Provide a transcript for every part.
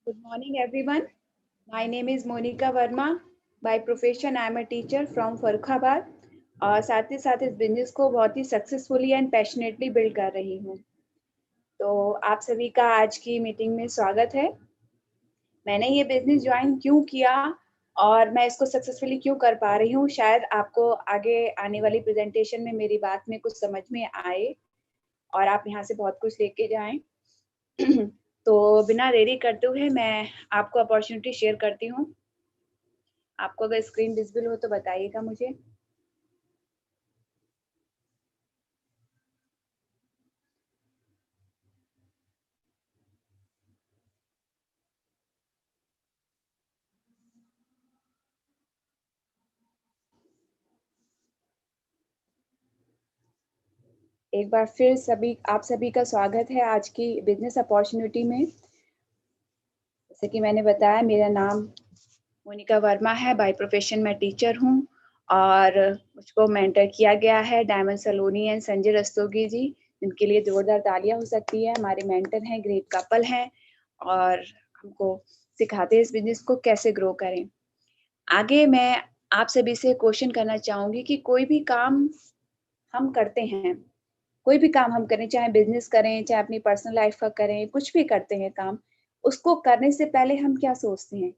Good morning, everyone. My name is Monica Verma. By profession, I am a teacher from Farrukhabad और साथ ही साथ इस business को बहुत ही सक्सेसफुली एंड पैशनेटली बिल्ड कर रही हूँ। तो आप सभी का आज की मीटिंग में स्वागत है। मैंने ये बिजनेस ज्वाइन क्यों किया और मैं इसको सक्सेसफुली क्यों कर पा रही हूँ, शायद आपको आगे आने वाली प्रेजेंटेशन में मेरी बात में कुछ समझ में आए और आप यहाँ से बहुत कुछ लेके जाएं। तो बिना देरी करते हुए मैं आपको अपॉर्चुनिटी शेयर करती हूँ। आपको अगर स्क्रीन विजिबल हो तो बताइएगा मुझे। एक बार फिर आप सभी का स्वागत है आज की बिजनेस अपॉर्चुनिटी में। जैसे कि मैंने बताया, मेरा नाम मोनिका वर्मा है। बाय प्रोफेशन मैं टीचर हूँ और मुझको मेंटर किया गया है डायमंड सलोनी एंड संजय रस्तोगी जी, जिनके लिए जोरदार तालियां हो सकती है। हमारे मेंटर हैं, ग्रेट कपल हैं और हमको सिखाते हैं इस बिजनेस को कैसे ग्रो करें। आगे मैं आप सभी से क्वेश्चन करना चाहूंगी कि कोई भी काम हम करते हैं, कोई भी काम हम करें, चाहे बिजनेस करें, चाहे अपनी पर्सनल लाइफ का करें, कुछ भी करते हैं काम, उसको करने से पहले हम क्या सोचते हैं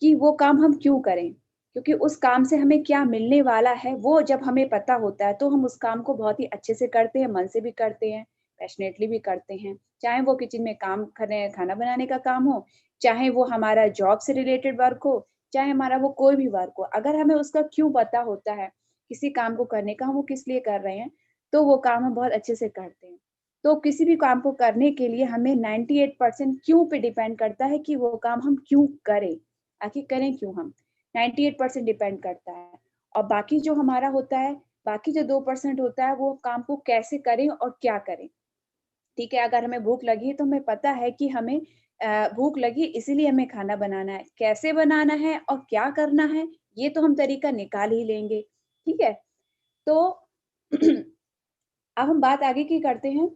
कि वो काम हम क्यों करें? क्योंकि उस काम से हमें क्या मिलने वाला है, वो जब हमें पता होता है, तो हम उस काम को बहुत ही अच्छे से करते हैं, मन से भी करते हैं, पैशनेटली भी करते हैं। चाहे वो किचन में काम कर रहे हैं, खाना बनाने का काम हो, चाहे वो हमारा जॉब से रिलेटेड वर्क हो, चाहे हमारा वो कोई भी वर्क हो। अगर हमें उसका क्यों पता होता है, किसी काम को करने का, हम वो किस लिए कर रहे हैं, तो वो काम हम बहुत अच्छे से करते हैं। तो किसी भी काम को करने के लिए हमें 98% क्यों पे डिपेंड करता है कि वो काम हम क्यों करें, आखिर करें क्यों हम? 98% डिपेंड करता है। और बाकी जो हमारा होता है, बाकी जो 2% होता है, वो काम को कैसे करें और क्या करें। ठीक है, अगर हमें भूख लगी है तो हमें पता है कि हमें भूख लगी इसीलिए हमें खाना बनाना है। कैसे बनाना है और क्या करना है, ये तो हम तरीका निकाल ही लेंगे। ठीक है? तो अब हम बात आगे की करते हैं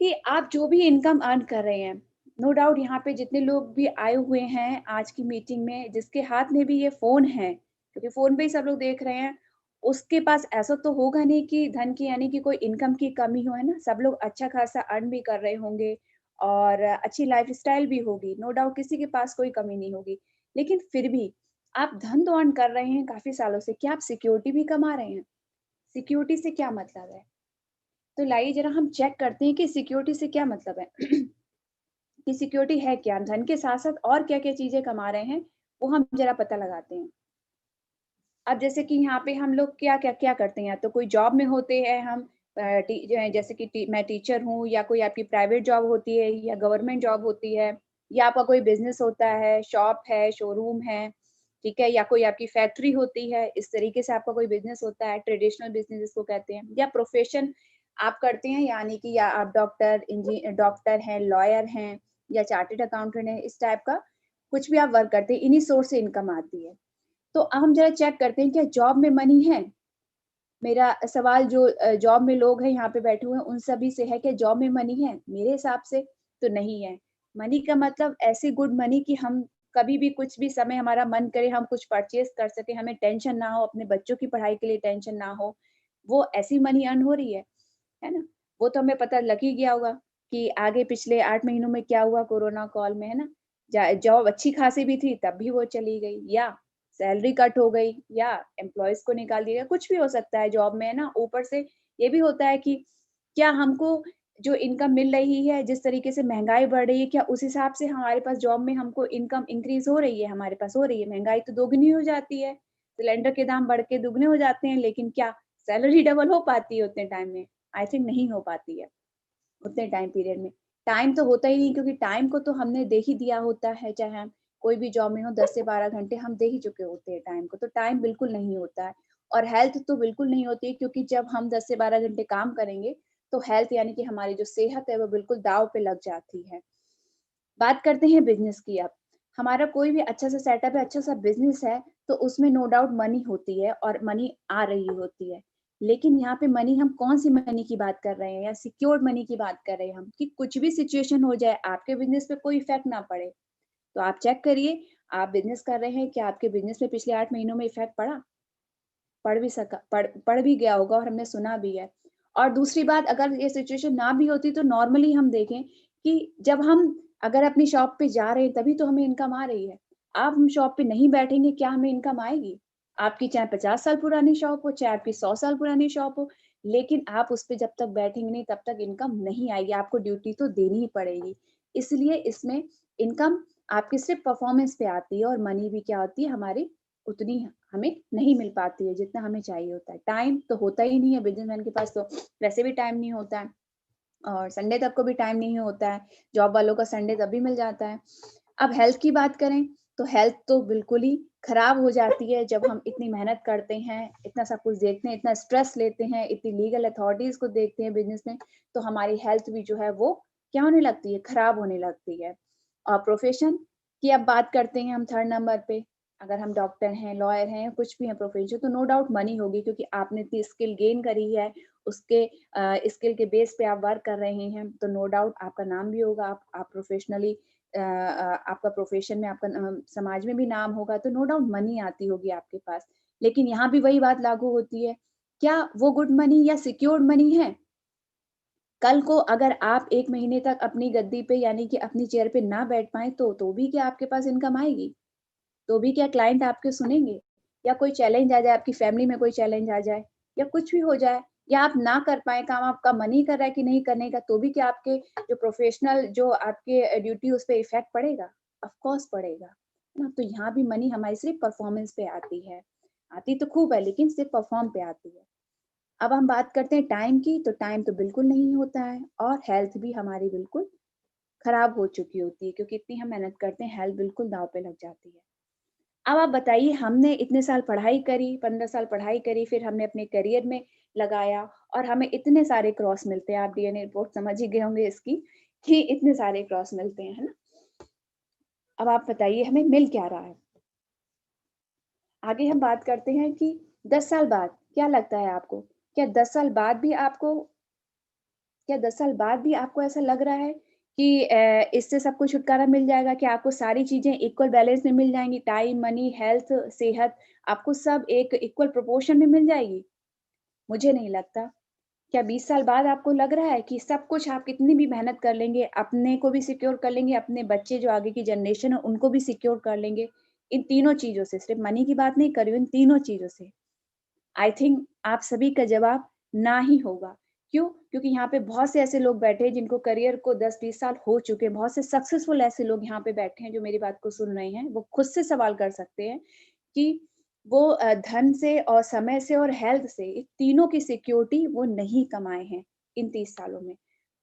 कि आप जो भी इनकम अर्न कर रहे हैं, नो डाउट यहाँ पे जितने लोग भी आए हुए हैं आज की मीटिंग में, जिसके हाथ में भी ये फ़ोन है, क्योंकि फ़ोन पे ही सब लोग देख रहे हैं, उसके पास ऐसा तो होगा नहीं कि धन की यानी कि कोई इनकम की कमी हो, है ना? सब लोग अच्छा खासा अर्न भी कर रहे होंगे और अच्छी लाइफ़स्टाइल भी होगी, नो डाउट किसी के पास कोई कमी नहीं होगी। लेकिन फिर भी आप धन तो अर्न कर रहे हैं काफ़ी सालों से, क्या आप सिक्योरिटी भी कमा रहे हैं? सिक्योरिटी से क्या मतलब है? तो लाइए ज़रा हम चेक करते हैं कि सिक्योरिटी से क्या मतलब है। कि सिक्योरिटी है क्या? धन के साथ-साथ और क्या-क्या चीज़ें कमा रहे हैं, वो हम ज़रा पता लगाते हैं। अब जैसे कि यहाँ पे हम लोग क्या करते हैं, या तो कोई जॉब में होते हैं हम, जैसे कि मैं टीचर हूँ, या कोई आपकी प्राइवेट जॉब होती है या गवर्नमेंट जॉब होती है, या आपका कोई बिज़नेस होता है, शॉप है, शोरूम है, ठीक है? या कोई आपकी फैक्ट्री होती है, इस तरीके से आपका कोई बिज़नेस होता है, ट्रेडिशनल बिज़नेस जिसको कहते हैं, या प्रोफ़ेशन आप करते हैं, यानी कि या आप डॉक्टर हैं, लॉयर हैं या चार्टर्ड अकाउंटेंट हैं, इस टाइप का कुछ भी आप वर्क करते हैं, इन्हीं सोर्स से इनकम आती है। तो अब हम ज़रा चेक करते हैं क्या जॉब में मनी है? मेरा सवाल जो जॉब में लोग हैं यहाँ पे बैठे हुए हैं उन सभी से है, क्या जॉब में मनी है? मेरे हिसाब से तो नहीं है। मनी का मतलब ऐसी गुड मनी कि हम कभी भी कुछ भी समय हमारा मन करे हम कुछ परचेज़ कर सकें, हमें टेंशन ना हो, अपने बच्चों की पढ़ाई के लिए टेंशन ना हो, वो ऐसी मनी अर्न हो रही है ना? वो तो हमें पता लग ही गया होगा कि आगे पिछले 8 महीनों में क्या हुआ कोरोना काल में, है ना? जॉब अच्छी खासी भी थी तब भी वो चली गई, या सैलरी कट हो गई, या एम्प्लॉइज़ को निकाल दिया गया, कुछ भी हो सकता है जॉब में, है ना? ऊपर से ये भी होता है कि क्या हमको जो इनकम मिल रही है, जिस तरीके से महँगाई बढ़ रही है, क्या उस हिसाब से हमारे पास जॉब में हमको इनकम इंक्रीज़ हो रही है? हमारे पास हो रही है, महँगाई तो दोगुनी हो जाती है, सिलेंडर के दाम बढ़ के दुगने हो जाते हैं, लेकिन क्या सैलरी डबल हो पाती है उतने टाइम में? आई थिंक नहीं हो पाती है, उतने टाइम पीरियड में। टाइम तो होता ही नहीं, क्योंकि टाइम को तो हमने दे ही दिया होता है, चाहे हम कोई भी जॉब में हो, 10 से 12 घंटे हम दे ही चुके होते हैं टाइम को, तो टाइम बिल्कुल नहीं होता है। और हेल्थ तो बिल्कुल नहीं होती है, क्योंकि जब हम 10 से 12 घंटे काम करेंगे, तो हेल्थ यानी कि हमारी जो सेहत है वो बिल्कुल दाँव पे लग जाती है। बात करते हैं बिज़नेस की अब। हमारा कोई भी अच्छा सा सेटअप है, अच्छा सा बिज़नेस है, तो उसमें नो डाउट मनी होती है और मनी आ रही होती है। लेकिन यहाँ पे मनी, हम कौन-सी मनी की बात कर रहे हैं या सिक्योर्ड मनी की बात कर रहे हैं हम, कि कुछ भी सिचुएशन हो जाए, आपके बिज़नेस पे कोई इफ़ेक्ट ना पड़े। तो आप चेक करिए, आप बिज़नेस कर रहे हैं, क्या आपके बिज़नेस में पिछले 8 महीनों में इफ़ेक्ट पड़ा? पड़ भी गया होगा और हमने सुना भी है। और दूसरी बात, अगर ये सिचुएशन ना भी होती तो नॉर्मली हम देखें कि जब हम अगर अपनी शॉप पे जा रहे हैं तभी तो हमें इनकम आ रही है। आप हम शॉप पे नहीं बैठेंगे, क्या हमें इनकम आएगी? आपकी चाहे 50 साल पुरानी शॉप हो, चाहे आपकी 100 साल पुरानी शॉप हो, लेकिन आप उस पे जब तक बैठेंगे नहीं तब तक इनकम नहीं आएगी, आपको ड्यूटी तो देनी ही पड़ेगी। इसलिए इसमें इनकम आपकी सिर्फ़ परफ़ॉर्मेंस पे आती है और मनी भी क्या होती है हमारी, उतनी हमें नहीं मिल पाती है जितना हमें चाहिए होता है। टाइम तो होता ही नहीं है, बिज़नेसमैन के पास तो वैसे भी टाइम नहीं होता है और संडे तक को भी टाइम नहीं होता है। जॉब वालों का संडे तभी मिल जाता है। अब हेल्थ की बात करें, तो हेल्थ तो बिल्कुल ही खराब हो जाती है जब हम इतनी मेहनत करते हैं, इतना सब कुछ देखते हैं, इतना स्ट्रेस लेते हैं, इतनी लीगल अथॉरिटीज़ को देखते हैं बिज़नेस में, तो हमारी हेल्थ भी जो है वो क्या होने लगती है, खराब होने लगती है। और प्रोफ़ेशन की अब बात करते हैं हम 3rd नंबर पे, अगर हम डॉक्टर हैं, लॉयर हैं, कुछ भी हैं प्रोफ़ेशन, तो नो डाउट मनी होगी, क्योंकि आपने इतनी स्किल गेन करी है, उसके स्किल के बेस पे आप वर्क कर रहे हैं, तो नो डाउट आपका नाम भी होगा, आप प्रोफ़ेशनली आपका प्रोफ़ेशन में आपका समाज में भी नाम होगा, तो नो डाउट मनी आती होगी आपके पास। लेकिन यहाँ भी वही बात लागू होती है, क्या वो गुड मनी या सिक्योर्ड मनी है? कल को अगर आप 1 महीने तक अपनी गद्दी पे यानी कि अपनी चेयर पे ना बैठ पाएँ तो भी क्या आपके पास इनकम आएगी? तो भी क्या क्लाइंट आपके सुनेंगे? या कोई चैलेंज आ जाए, आपकी फैमिली में कोई चैलेंज आ जाए या कुछ भी हो जाए या आप ना कर पाएँ काम, आपका मन ही कर रहा है कि नहीं करने का, तो भी क्या आपके जो प्रोफ़ेशनल जो आपके ड्यूटी उस पे इफ़ेक्ट पड़ेगा? ऑफ़ कोर्स पड़ेगा, है ना? तो यहाँ भी मनी हमारी सिर्फ़ परफ़ॉर्मेंस पे आती है। आती तो खूब है लेकिन सिर्फ़ परफ़ॉर्म पे आती है। अब हम बात करते हैं टाइम की, तो टाइम तो बिल्कुल नहीं होता है और हेल्थ भी हमारी बिल्कुल खराब हो चुकी होती है, क्योंकि इतनी हम मेहनत करते हैं, हेल्थ बिल्कुल दाँव पे लग जाती है। अब आप बताइए, हमने इतने साल पढ़ाई करी, 15 साल पढ़ाई करी, फिर हमने अपने करियर में लगाया और हमें इतने सारे क्रॉस मिलते हैं, आप डीएनए रिपोर्ट समझ ही गए होंगे इसकी, कि इतने सारे क्रॉस मिलते हैं, है ना? अब आप बताइए हमें मिल क्या रहा है? आगे हम बात करते हैं कि 10 साल बाद क्या लगता है आपको? क्या 10 साल बाद भी आपको क्या 10 साल बाद भी आपको ऐसा लग रहा है कि इससे सबको छुटकारा मिल जाएगा? क्या आपको सारी चीज़ें इक्वल बैलेंस में मिल जाएँगी? टाइम, मनी, हेल्थ, सेहत, आपको सब एक इक्वल प्रोपोर्शन में मिल जाएगी? मुझे नहीं लगता। क्या 20 साल बाद आपको लग रहा है कि सब कुछ आप कितनी भी मेहनत कर लेंगे, अपने को भी सिक्योर कर लेंगे, अपने बच्चे जो आगे की जनरेशन है, उनको भी सिक्योर कर लेंगे? इन तीनों चीज़ों से, सिर्फ़ मनी की बात नहीं कर रही हूँ, इन तीनों चीज़ों से। आई थिंक आप सभी का जवाब ना ही होगा। क्यों? क्योंकि यहाँ पे बहुत से ऐसे लोग बैठे हैं जिनको करियर को 10-20 साल हो चुके हैं। बहुत से सक्सेसफुल ऐसे लोग यहाँ पे बैठे हैं जो मेरी बात को सुन रहे हैं। वो खुद से सवाल कर सकते हैं कि वो धन से और समय से और हेल्थ से, इन तीनों की सिक्योरिटी वो नहीं कमाए हैं इन 30 सालों में।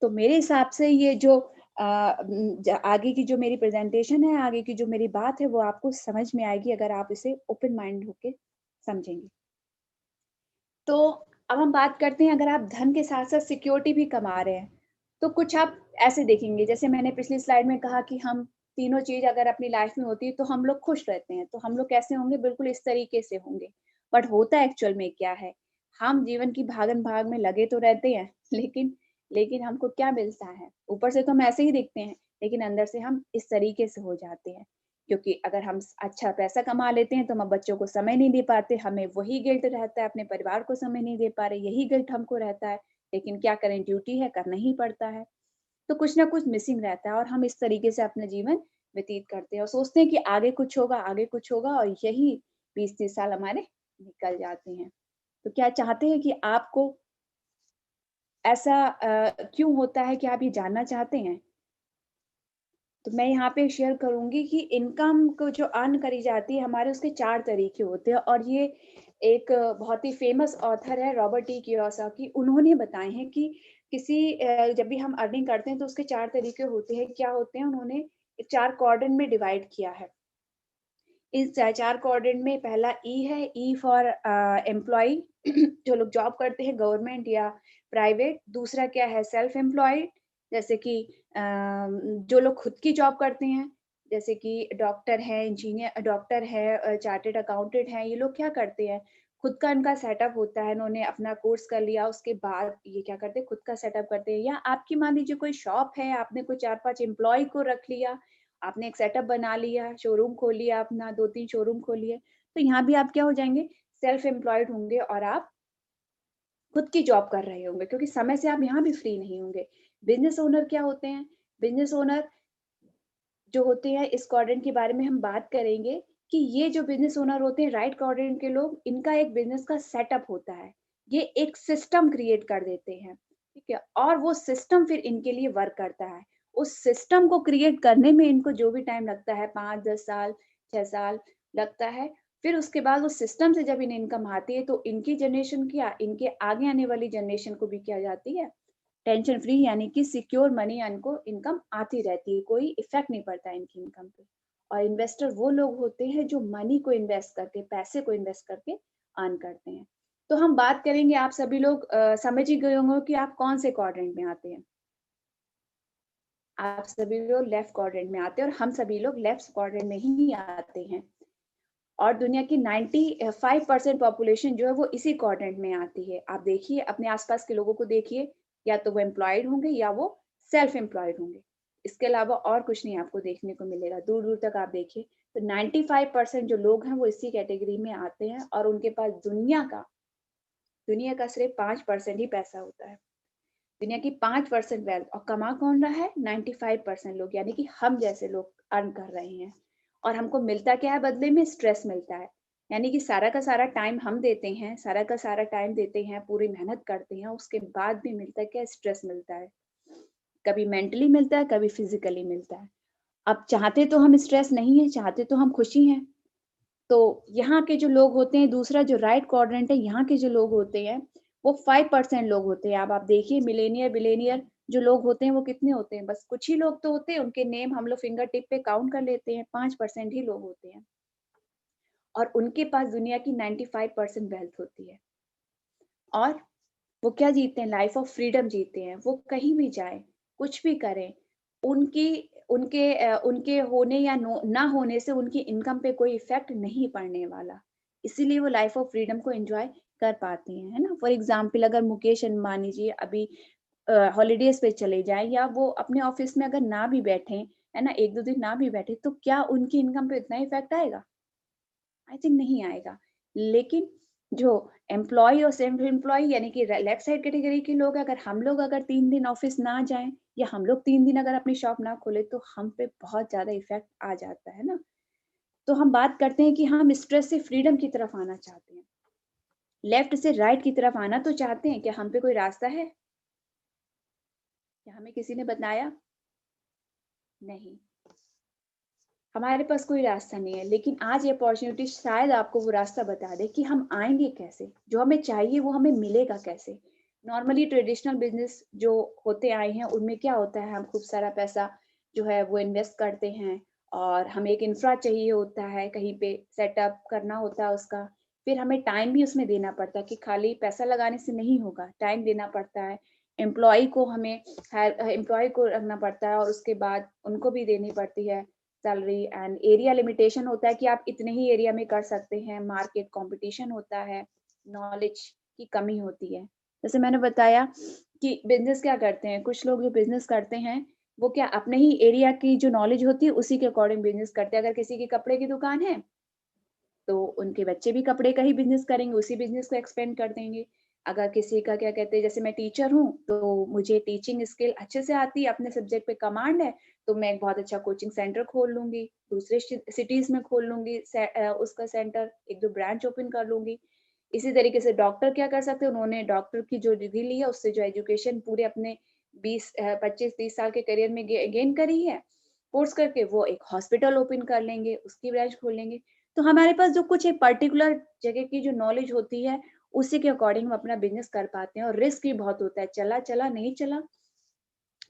तो मेरे हिसाब से ये जो आगे की जो मेरी प्रेज़ेंटेशन है, आगे की जो मेरी बात है, वो आपको समझ में आएगी अगर आप इसे ओपन माइंड होके समझेंगे। तो अब हम बात करते हैं, अगर आप धन के साथ-साथ सिक्योरिटी भी कमा रहे हैं, तो कुछ आप ऐसे देखेंगे, जैसे मैंने पिछली स्लाइड में कहा कि हम तीनों चीज़ अगर अपनी लाइफ में होती है तो हम लोग खुश रहते हैं। तो हम लोग कैसे होंगे? बिल्कुल इस तरीके से होंगे। बट होता एक्चुअल में क्या है? हम जीवन की भागम-भाग में लगे तो रहते हैं, लेकिन लेकिन हमको क्या मिलता है? ऊपर से तो हम ऐसे ही दिखते हैं, लेकिन अंदर से हम इस तरीके से हो जाते हैं। क्योंकि अगर हम अच्छा पैसा कमा लेते हैं तो हम बच्चों को समय नहीं दे पाते, हमें वही गिल्ट रहता है, अपने परिवार को समय नहीं दे पा रहे, यही गिल्ट हमको रहता है। लेकिन क्या करें, ड्यूटी है, करना ही पड़ता है। तो कुछ ना कुछ मिसिंग रहता है और हम इस तरीके से अपना जीवन व्यतीत करते हैं और सोचते हैं कि आगे कुछ होगा और यही 20-30 साल हमारे निकल जाते हैं। तो क्या चाहते हैं कि आपको ऐसा क्यों होता है, क्या आप ये जानना चाहते हैं? तो मैं यहाँ पे शेयर करूँगी कि इनकम को जो अर्न करी जाती है हमारे, उसके 4 तरीके होते हैं और ये एक बहुत ही फ़ेमस ऑथर है रॉबर्ट टी कियोसाकी, उन्होंने बताए हैं कि जब भी हम अर्निंग करते हैं तो उसके 4 तरीके होते हैं। क्या होते हैं? उन्होंने 4 क्वाड्रेंट में डिवाइड किया है। इस 4 क्वाड्रेंट में पहला ई है, ई फॉर एम्प्लॉयी जो लोग जॉब करते हैं गवर्नमेंट या प्राइवेट। दूसरा क्या है? सेल्फ एम्प्लॉयड, जैसे कि जो लोग खुद की जॉब करते हैं, जैसे कि डॉक्टर है, चार्टर्ड अकाउंटेंट हैं, ये लोग क्या करते हैं? खुद का इनका सेटअप होता है, इन्होंने अपना कोर्स कर लिया, उसके बाद ये क्या करते हैं, खुद का सेटअप करते हैं। या आपकी मान लीजिए कोई शॉप है, आपने कोई 4-5 एम्प्लॉयी को रख लिया, आपने एक सेटअप बना लिया, शोरूम खोल लिया अपना, 2-3 शोरूम खोल लिए, तो यहाँ भी आप क्या हो जाएँगे, सेल्फ एम्प्लॉयड होंगे और आप खुद की जॉब कर रहे होंगे, क्योंकि समय से आप यहाँ भी फ्री नहीं होंगे। बिज़नेस ओनर क्या होते हैं? बिज़नेस ओनर जो होते हैं, इस क्वाड्रेंट के बारे में हम बात करेंगे कि ये जो बिज़नेस ओनर होते हैं, राइट क्वाड्रेंट के लोग, इनका एक बिज़नेस का सेटअप होता है। ये एक सिस्टम क्रिएट कर देते हैं, ठीक है? और वो सिस्टम फिर इनके लिए वर्क करता है। उस सिस्टम को क्रिएट करने में इनको जो भी टाइम लगता है, 5-10 साल, 6 साल लगता है। फिर उसके बाद उस सिस्टम से जब इन्हें इनकम आती है, तो इनकी जनरेशन क्या, इनके आगे आने वाली जनरेशन को भी क्या जाती है, टेंशन फ्री, यानी कि सिक्योर मनी इनको इनकम आती रहती है, कोई इफ़ेक्ट नहीं पड़ता इनकी इनकम पे। और इन्वेस्टर वो लोग होते हैं जो मनी को इन्वेस्ट करके, पैसे को इन्वेस्ट करके अर्न करते हैं। तो हम बात करेंगे, आप सभी लोग समझ ही गए होंगे कि आप कौन से क्वाड्रेंट में आते हैं। आप सभी लोग लेफ्ट क्वाड्रेंट में आते हैं और हम सभी लोग लेफ्ट क्वाड्रेंट में ही आते हैं। और दुनिया की 95% पॉपुलेशन जो है वो इसी क्वाड्रेंट में आती है। आप देखिए अपने आस-पास के लोगों को देखिए, या तो वो एम्प्लॉयड होंगे या वो सेल्फ एम्प्लॉयड होंगे। इसके अलावा और कुछ नहीं आपको देखने को मिलेगा। दूर-दूर तक आप देखिए तो 95% जो लोग हैं वो इसी कैटेगरी में आते हैं और उनके पास दुनिया का सिर्फ 5% ही पैसा होता है। दुनिया की 5% वेल्थ, और कमा कौन रहा है? 95% लोग, यानी कि हम जैसे लोग अर्न कर रहे हैं। और हमको मिलता क्या है बदले में? स्ट्रेस मिलता है। यानी कि सारा का सारा टाइम हम देते हैं, सारा का सारा टाइम देते हैं, पूरी मेहनत करते हैं, उसके बाद भी मिलता क्या है? स्ट्रेस मिलता है। कभी मेंटली मिलता है, कभी फिज़िकली मिलता है। अब चाहते तो हम स्ट्रेस नहीं है, चाहते तो हम खुशी हैं। तो यहाँ के जो लोग होते हैं, दूसरा जो राइट क्वाड्रेंट है, यहाँ के जो लोग होते हैं, वो 5% लोग होते हैं। अब आप देखिए मिलेनियर, बिलियनियर जो लोग होते हैं, वो कितने होते हैं? बस कुछ ही लोग तो होते हैं, उनके नेम हम लोग फिंगर टिप पे काउंट कर लेते हैं, 5% ही लोग होते हैं। और उनके पास दुनिया की 95% वेल्थ होती है। और वो क्या जीते हैं? लाइफ ऑफ फ्रीडम जीते हैं। वो कहीं भी जाएँ, कुछ भी करें, उनकी उनके होने या ना होने से उनकी इनकम पे कोई इफ़ेक्ट नहीं पड़ने वाला। इसीलिए वो लाइफ ऑफ फ्रीडम को एन्जॉय कर पाते हैं, है ना? फॉर एग्ज़ाम्पल अगर मुकेश अंबानी जी अभी हॉलिडेज़ पे चले जाएँ या वो अपने ऑफ़िस में अगर ना भी बैठें, है ना? 1-2 दिन ना भी बैठे, तो क्या उनकी इनकम पे इतना इफ़ेक्ट आएगा? आई थिंक नहीं आएगा। लेकिन जो एम्प्लॉयी और सेल्फ एम्प्लॉयी यानी कि लेफ्ट साइड कैटेगरी के लोग, अगर हम लोग अगर 3 दिन ऑफ़िस ना जाएँ या हम लोग 3 दिन अगर अपनी शॉप ना खोलें, तो हम पे बहुत ज़्यादा इफ़ेक्ट आ जाता है ना? तो हम बात करते हैं कि हम स्ट्रेस से फ्रीडम की तरफ आना चाहते हैं। लेफ्ट से राइट की तरफ आना तो चाहते हैं, क्या हम पे कोई रास्ता है? क्या हमें किसी ने बताया? नहीं। हमारे पास कोई रास्ता नहीं है, लेकिन आज ये अपॉर्च्युनिटी शायद आपको वो रास्ता बता दे कि हम आएँगे कैसे? जो हमें चाहिए वो हमें मिलेगा कैसे? नॉर्मली ट्रेडिशनल बिज़नेस जो होते आए हैं, उनमें क्या होता है, हम खूब सारा पैसा जो है वो इन्वेस्ट करते हैं और हमें एक इंफ्रा चाहिए होता है, कहीं पे सेटअप करना होता है उसका। फिर हमें टाइम भी उसमें देना पड़ता है कि खाली पैसा लगाने से नहीं होगा, टाइम देना पड़ता है। एम्प्लॉयी को हमें एम्प्लॉयी को रखना पड़ता है और उसके बाद उनको भी देनी पड़ती है सैलरी, एंड एरिया लिमिटेशन होता है कि आप इतने ही एरिया में कर सकते हैं, मार्केट कंपटीशन होता है, नॉलेज की कमी होती है। जैसे मैंने बताया कि बिज़नेस क्या करते हैं, कुछ लोग जो बिज़नेस करते हैं, वो क्या अपने ही एरिया की जो नॉलेज होती है, उसी के अकॉर्डिंग बिज़नेस करते हैं। अगर किसी की कपड़े की दुकान है, तो उनके बच्चे भी कपड़े का ही बिज़नेस करेंगे, उसी बिज़नेस को एक्सपेंड कर देंगे। अगर किसी का क्या कहते हैं, जैसे मैं टीचर हूँ, तो मुझे टीचिंग स्किल अच्छे से आती है, अपने सब्जेक्ट पे कमांड है, तो मैं एक बहुत अच्छा कोचिंग सेंटर खोल लूँगी, दूसरे सिटीज़ में खोल लूँगी उसका सेंटर, 1-2 ब्रांच ओपन कर लूँगी। इसी तरीके से डॉक्टर क्या कर सकते हैं, उन्होंने डॉक्टर की जो डिग्री ली है, उससे जो एजुकेशन पूरे अपने 25-30 साल के करियर में गेन करी है, कोर्स करके वो एक हॉस्पिटल ओपन कर लेंगे, उसकी ब्रांच खोल लेंगे। तो हमारे पास जो कुछ एक पर्टिकुलर जगह की जो नॉलेज होती है, उसी के अकॉर्डिंग हम अपना बिज़नेस कर पाते हैं और रिस्क भी बहुत होता है, चला, चला, नहीं चला,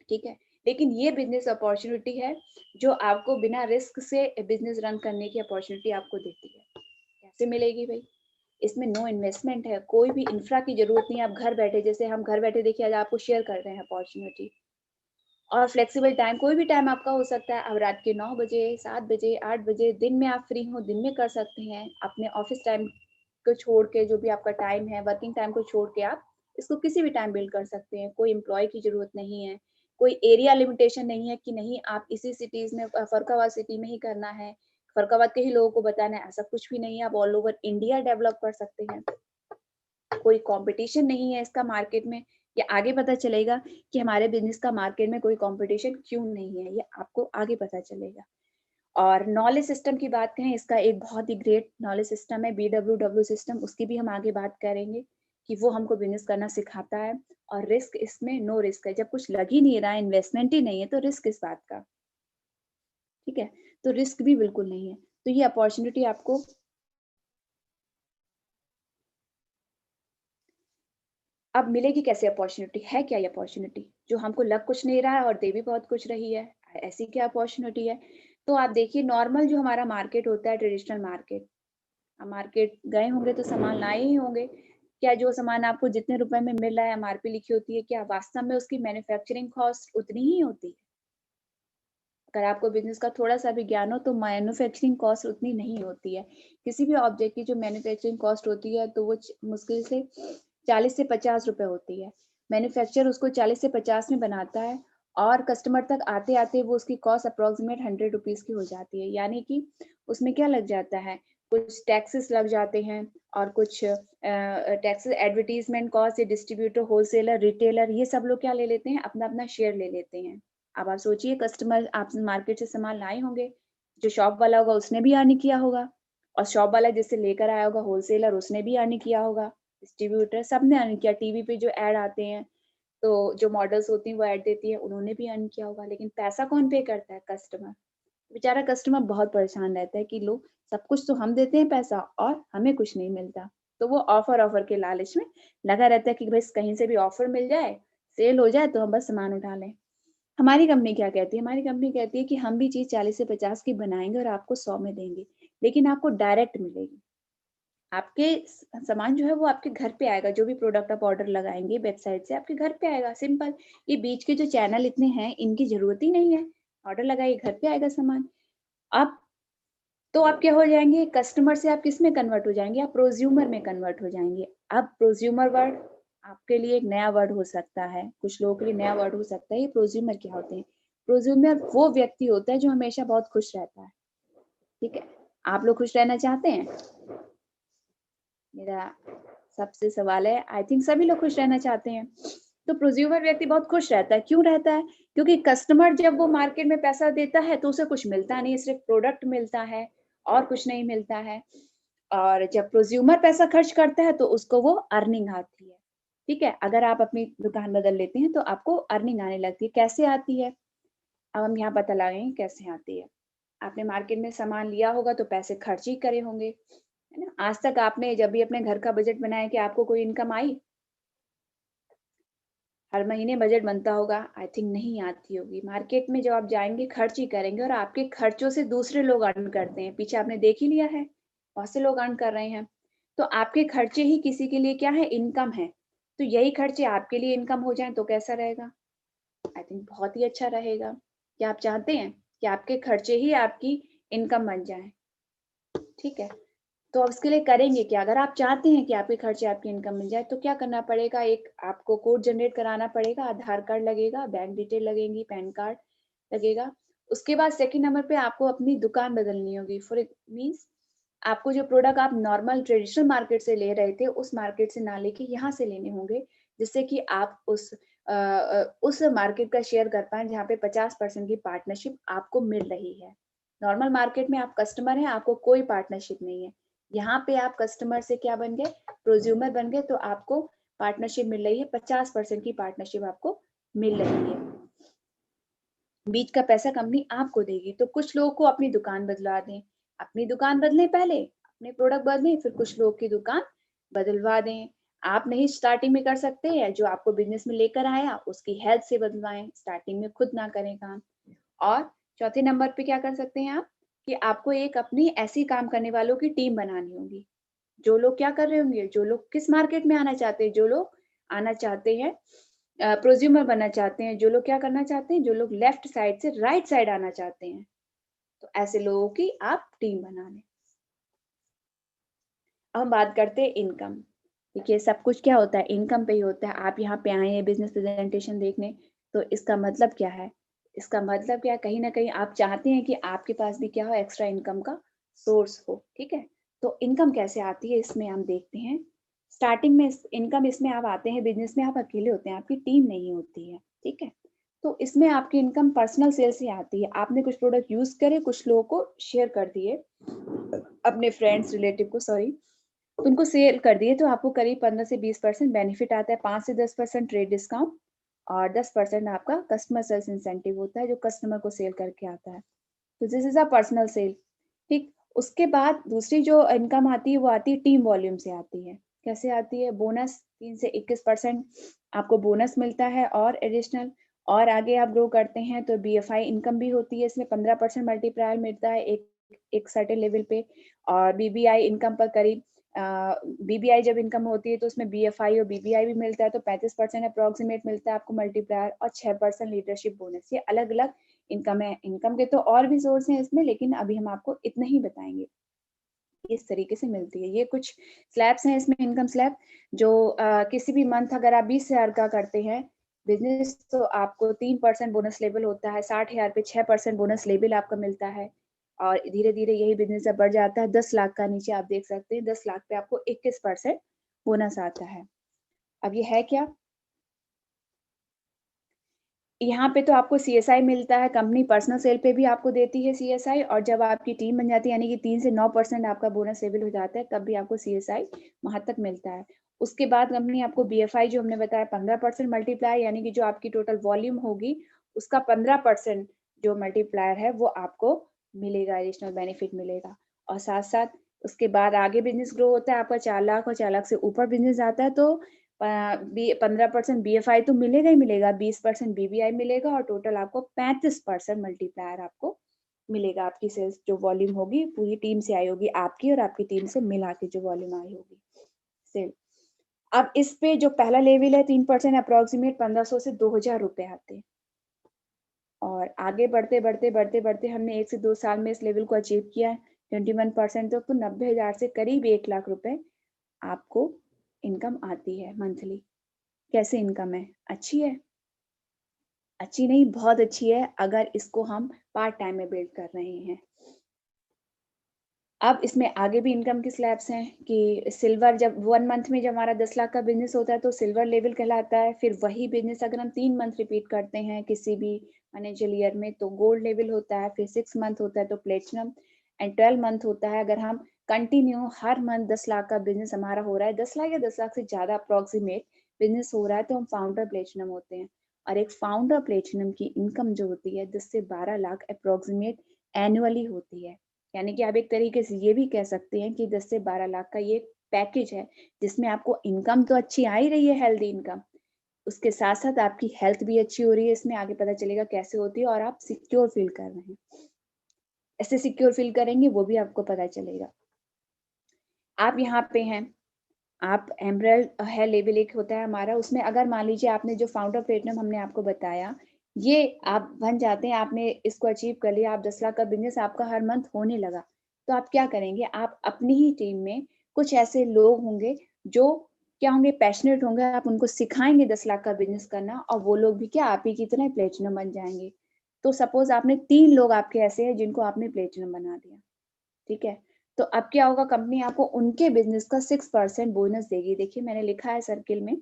ठीक है? लेकिन ये बिज़नेस अपॉर्च्युनिटी है, जो आपको बिना रिस्क से बिज़नेस रन करने की अपॉर्च्युनिटी आपको देती है। कैसे मिलेगी भई? इसमें नो इन्वेस्टमेंट है, कोई भी इंफ्रा की ज़रूरत नहीं है, आप घर बैठे, जैसे हम घर बैठे देखिए आज आपको शेयर कर रहे हैं अपॉर्च्युनिटी, और फ्लेक्सिबल टाइम कोई भी टाइम आपका हो सकता है। अब रात के 9 बजे, 7 बजे, 8 बजे, दिन में आप फ्री हो, दिन में कर सकते हैं। अपने ऑफ़िस टाइम को छोड़ के, जो भी आपका टाइम है, वर्किंग टाइम को छोड़ के आप इसको किसी भी टाइम बिल्ड कर सकते हैं। कोई एम्प्लॉयी की ज़रूरत नहीं है, कोई एरिया लिमिटेशन नहीं है कि नहीं आप इसी सिटीज़ में फर्रुखाबाद सिटी में ही करना है, फर्रुखाबाद के ही लोगों को बताना है, ऐसा कुछ भी नहीं है। आप ऑल ओवर इंडिया डेवलप कर सकते हैं। कोई कॉम्पिटिशन नहीं है इसका मार्केट में। ये आगे पता चलेगा कि हमारे बिज़नेस का मार्केट में कोई कॉम्पिटिशन क्यों नहीं है, ये आपको आगे पता चलेगा। और नॉलेज सिस्टम की बात करें, इसका एक बहुत ही ग्रेट नॉलेज सिस्टम है BWW सिस्टम, उसकी भी हम आगे बात करेंगे कि वो हमको बिज़नेस करना सिखाता है। और रिस्क इसमें नो रिस्क है, जब कुछ लग ही नहीं रहा है, इन्वेस्टमेंट ही नहीं है, तो रिस्क किस बात का, ठीक है? तो रिस्क भी बिल्कुल नहीं है। तो ये अपॉर्च्युनिटी आपको अब मिलेगी कैसे अपॉर्च्युनिटी? है क्या ये अपॉर्च्युनिटी? जो हमको लग कुछ नहीं रहा है और दे भी बहुत कुछ रही है, ऐसी क्या अपॉर्च्युनिटी है? तो आप देखिए नॉर्मल जो हमारा मार्केट होता है, ट्रेडिशनल मार्केट, आप मार्केट गए होंगे तो सामान लाए ही होंगे। क्या जो सामान आपको जितने रुपए में मिल रहा है, एमआरपी लिखी होती है, क्या वास्तव में उसकी मैन्युफैक्चरिंग कॉस्ट उतनी ही होती है? अगर आपको बिज़नेस का थोड़ा-सा भी ज्ञान हो तो मैन्युफैक्चरिंग कॉस्ट उतनी नहीं होती है। किसी भी ऑब्जेक्ट की जो मैन्युफैक्चरिंग कॉस्ट होती है तो वो मुश्किल से 40 से 50 रुपए होती है। मैन्युफैक्चरर उसको 40 से 50 में बनाता है और कस्टमर तक आते-आते वो उसकी कॉस्ट अप्रॉक्सिमेट 100 रुपीज़ की हो जाती है। यानी कि उसमें क्या लग जाता है, कुछ टैक्सेस लग जाते हैं और कुछ टैक्सेस, एडवर्टाइज़मेंट कॉस्ट, ये डिस्ट्रीब्यूटर, होलसेलर, रिटेलर, ये सब लोग क्या ले लेते हैं, अपना-अपना शेयर ले लेते हैं। अब आप सोचिए कस्टमर आप मार्केट से सामान लाए होंगे, जो शॉप वाला होगा उसने भी अर्न किया होगा और शॉप वाला जिससे लेकर आया होगा होलसेलर उसने भी अर्न किया होगा, डिस्ट्रीब्यूटर सबने अर्न किया। टीवी पे जो ऐड आते हैं, तो जो मॉडल्स होती हैं वो ऐड देती है, उन्होंने भी अर्न किया होगा। लेकिन पैसा कौन पे करता है? कस्टमर। बेचारा कस्टमर बहुत परेशान रहता है कि लो सब कुछ तो हम देते हैं पैसा और हमें कुछ नहीं मिलता। तो वो ऑफर के लालच में लगा रहता है कि बस कहीं से भी ऑफर मिल जाए, सेल हो जाए तो हम बस सामान उठा लें। हमारी कंपनी क्या कहती है? हमारी कंपनी कहती है कि हम भी चीज़ 40 से 50 की बनाएँगे और आपको 100 में देंगे, लेकिन आपको डायरेक्ट मिलेगी। आपके सामान जो है वो आपके घर पे आएगा, जो भी प्रोडक्ट आप ऑर्डर लगाएँगे वेबसाइट से आपके घर पे आएगा, सिंपल। ये बीच के जो चैनल इतने हैं, इनकी ज़रूरत ही नहीं है। ऑर्डर लगाइए, घर पे आएगा सामान। अब तो आप क्या हो जाएँगे, कस्टमर से आप किसमें कन्वर्ट हो जाएँगे? आप प्रोज़्यूमर में कन्वर्ट हो जाएँगे। अब प्रोज़्यूमर वर्ड आपके लिए एक नया वर्ड हो सकता है, कुछ लोगों के लिए नया वर्ड हो सकता है। ये प्रोज़्यूमर क्या होते हैं? प्रोज़्यूमर वो व्यक्ति होता है जो हमेशा बहुत खुश रहता है, ठीक है? आप लोग खुश रहना चाहते हैं? मेरा सबसे सवाल है, आई थिंक सभी लोग खुश रहना चाहते हैं। तो प्रोज़्यूमर व्यक्ति बहुत खुश रहता है, क्यों रहता है? क्योंकि कस्टमर जब वो मार्केट में पैसा देता है तो उसे कुछ मिलता नहीं है, सिर्फ़ प्रोडक्ट मिलता है और कुछ नहीं मिलता है। और जब प्रोज़्यूमर पैसा खर्च करता है तो उसको वो अर्निंग आती है, ठीक है? अगर आप अपनी दुकान बदल लेते हैं तो आपको अर्निंग आने लगती है, कैसे आती है? अब हम यहाँ पता लगाएँगे कैसे आती है। आपने मार्केट में सामान लिया होगा तो पैसे खर्च ही करे होंगे, है ना? आज तक आपने जब भी अपने घर का बजट बनाया कि आपको कोई इनकम आई? हर महीने बजट बनता होगा? आई थिंक नहीं आती होगी। मार्केट में जब आप जाएँगे खर्च ही करेंगे और आपके खर्चों से दूसरे लोग अर्न करते हैं। पीछे आपने देख ही लिया है, बहुत से लोग अर्न कर रहे हैं। तो आपके खर्चे ही किसी के लिए क्या है? इनकम है। तो यही खर्चे आपके लिए इनकम हो जाएँ तो कैसा रहेगा? आई थिंक बहुत ही अच्छा रहेगा। क्या आप चाहते हैं कि आपके खर्चे ही आपकी इनकम बन जाएँ? ठीक है। तो अब इसके लिए करेंगे क्या? अगर आप चाहते हैं कि आपके खर्चे आपकी इनकम मिल जाए, तो क्या करना पड़ेगा? एक आपको कोड जनरेट कराना पड़ेगा, आधार कार्ड लगेगा, बैंक डिटेल लगेंगी, पैन कार्ड लगेगा। उसके बाद सेकंड नंबर पे आपको अपनी दुकान बदलनी होगी। फॉर इट मीन्स आपको जो प्रोडक्ट आप नॉर्मल ट्रेडिशनल मार्केट से ले रहे थे, उस मार्केट से ना लेके यहाँ से लेने होंगे, जिससे कि आप उस मार्केट का शेयर कर पाएँ, जहाँ पे 50% की पार्टनरशिप आपको मिल रही है। नॉर्मल मार्केट में आप कस्टमर हैं, आपको कोई पार्टनरशिप नहीं है। यहाँ पे आप कस्टमर से क्या बन गए? प्रोज़्यूमर बन गए, तो आपको पार्टनरशिप मिल रही है, 50% की पार्टनरशिप आपको मिल रही है। बीच का पैसा कंपनी आपको देगी। तो कुछ लोगों को अपनी दुकान बदलवा दें, अपनी दुकान बदलें पहले, अपने प्रोडक्ट बदलें, फिर कुछ लोग की दुकान बदलवा दें। आप नहीं स्टार्टिंग में कर सकते हैं, जो आपको बिज़नेस में लेकर आया, उसकी हेल्प से बदलवाएँ, स्टार्टिंग में खुद ना करें काम। और चौथे नंबर पे क्या कर सकते हैं आप, कि आपको एक अपनी ऐसी काम करने वालों की टीम बनानी होगी। जो लोग क्या कर रहे होंगे, जो लोग किस मार्केट में आना चाहते हैं, जो लोग आना चाहते हैं प्रोज़्यूमर बनना चाहते हैं, जो लोग क्या करना चाहते हैं, जो लोग लेफ्ट साइड से राइट साइड आना चाहते हैं, तो ऐसे लोगों की आप टीम बना लें। अब हम बात करते हैं इनकम। देखिए सब कुछ क्या होता है, इनकम पे ही होता है। आप यहाँ पे आए हैं बिज़नेस प्रेज़ेंटेशन देखने, तो इसका मतलब क्या है? इसका मतलब क्या है, कहीं न कहीं आप चाहते हैं कि आपके पास भी क्या हो, एक्स्ट्रा इनकम का सोर्स हो, ठीक है? तो इनकम कैसे आती है, इसमें हम देखते हैं। स्टार्टिंग में इस इनकम इसमें आप आते हैं बिज़नेस में, आप अकेले होते हैं, आपकी टीम नहीं होती है, ठीक है? तो इसमें आपकी इनकम पर्सनल सेल से आती है। आपने कुछ प्रोडक्ट यूज़ करे, कुछ लोगों को शेयर कर दिए, अपने फ्रेंड्स, रिलेटिव को सॉरी, उनको सेल कर दिए तो आपको करीब 15 से 20% बेनिफिट आता है, 5 से 10% ट्रेड डिस्काउंट और 10% आपका कस्टमर सेल्स इंसेंटिव होता है, जो कस्टमर को सेल करके आता है। तो this is a personal cell, ठीक? उसके बाद दूसरी जो इनकम आती है, वो आती है टीम वॉल्यूम से आती है। कैसे आती है? बोनस 3 से 21% आपको बोनस मिलता है और एडिशनल, और आगे आप ग्रो करते हैं तो बीएफआई इनकम भी होती है, इसमें 15% मल्टीप्लायर मिलता है एक एक सर्टेन लेवल पे, और बीबीआई इनकम पर करीब अ, बीबीआई जब इनकम होती है तो उसमें बीएफआई और बीबीआई भी मिलता है, तो 35% अप्रॉक्सिमेट मिलता है आपको मल्टीप्लायर और 6% लीडरशिप बोनस। ये अलग-अलग इनकम है। इनकम के तो और भी सोर्स हैं इसमें, लेकिन अभी हम आपको इतना ही बताएँगे। इस तरीके से मिलती है। ये कुछ स्लैब्स हैं इसमें, इनकम स्लैब, जो किसी भी मंथ अगर आप 20,000 का करते हैं बिज़नेस, तो आपको 3% बोनस लेवल होता है, 60,000 पे 6% बोनस लेवल आपका मिलता है, और धीरे-धीरे यही बिज़नेस जब बढ़ जाता है 10 लाख का, नीचे आप देख सकते हैं 10 लाख पे आपको 21% बोनस आता है। अब ये है क्या? यहाँ पे तो आपको सीएसआई मिलता है, कंपनी पर्सनल सेल पे भी आपको देती है सीएसआई, और जब आपकी टीम बन जाती है यानी कि 3 से 9% आपका बोनस लेवल हो जाता है, तब भी आपको सीएसआई वहाँ तक मिलता है। उसके बाद कंपनी आपको बीएफआई जो हमने बताया 15% मल्टीप्लायर, यानी कि जो आपकी टोटल वॉल्यूम होगी, उसका 15% जो मल्टीप्लायर है वो आपको मिलेगा, एडिशनल बेनिफिट मिलेगा। और साथ-साथ उसके बाद आगे बिज़नेस ग्रो होता है, आपका 4 लाख और 4 लाख से ऊपर बिज़नेस जाता है, तो अ, बी 15% बीएफआई तो मिलेगा ही मिलेगा, 20% बीबीआई मिलेगा और टोटल आपको 35% मल्टीप्लायर आपको मिलेगा। आपकी सेल्स जो वॉल्यूम होगी, पूरी टीम से आई होगी, आपकी और आपकी टीम से मिला के जो वॉल्यूम आई होगी सेल। अब इस पे जो पहला लेवल है 3% अप्रॉक्सिमेट 1500 से 2000 रुपए आते हैं, और आगे बढ़ते हमने 1 से 2 साल में इस लेवल को अचीव किया है 21% तक, तो 90,000 से करीब 1 लाख रुपए आपको इनकम आती है मंथली। कैसे इनकम है? अच्छी है? अच्छी नहीं, बहुत अच्छी है, अगर इसको हम पार्ट टाइम में बिल्ड कर रहे हैं। अब इसमें आगे भी इनकम की स्लैब्स हैं कि सिल्वर जब 1 मंथ में जब हमारा 10 लाख का बिज़नेस होता है तो सिल्वर लेवल कहलाता है। फिर वही बिज़नेस अगर हम 3 मंथ रिपीट करते हैं किसी भी फाइनेंशियल ईयर में तो गोल्ड लेवल होता है, फिर 6 मंथ होता है तो प्लैटिनम, एंड 12 मंथ होता है अगर हम कंटिन्यू हर मंथ 10 लाख का बिज़नेस हमारा हो रहा है, 10 लाख या 10 लाख से ज़्यादा अप्रॉक्सिमेट बिज़नेस हो रहा है, तो हम फाउंडर प्लैटिनम होते हैं। और एक फाउंडर प्लैटिनम की इनकम जो होती है 10 से 12 लाख अप्रॉक्सिमेट एनुअली होती है। यानी कि आप एक तरीके से ये भी कह सकते हैं कि 10 से 12 लाख का ये एक पैकेज है, जिसमें आपको इनकम तो अच्छी आ ही रही है, हेल्दी इनकम। उसके साथ-साथ आपकी हेल्थ भी अच्छी हो रही है, इसमें आगे पता चलेगा कैसे होती है, और आप सिक्योर फ़ील कर रहे हैं। ऐसे सिक्योर फ़ील करेंगे वो भी आपको पता चलेगा। आप यहाँ पे हैं, आप एम्बरल्ड है लेवल एक होता है हमारा, उसमें अगर मान लीजिए आपने जो फाउंडर प्लेटिनम हमने आपको बताया, ये आप बन जाते हैं, आपने इसको अचीव कर लिया, आप 10 लाख का बिज़नेस आपका हर मंथ होने लगा। तो आप क्या करेंगे? आप अपनी ही टीम में कुछ ऐसे लोग होंगे जो क्या होंगे, पैशनेट होंगे, आप उनको सिखाएँगे 10 लाख का बिज़नेस करना, और वो लोग भी क्या आप ही की तरह प्लेटिनम बन जाएँगे। तो सपोज़ आपने 3 लोग आपके ऐसे हैं जिनको आपने प्लेटिनम बना दिया। ठीक है? तो अब क्या होगा, कंपनी आपको उनके बिज़नेस का 6% बोनस देगी। देखिए मैंने लिखा है सर्किल में,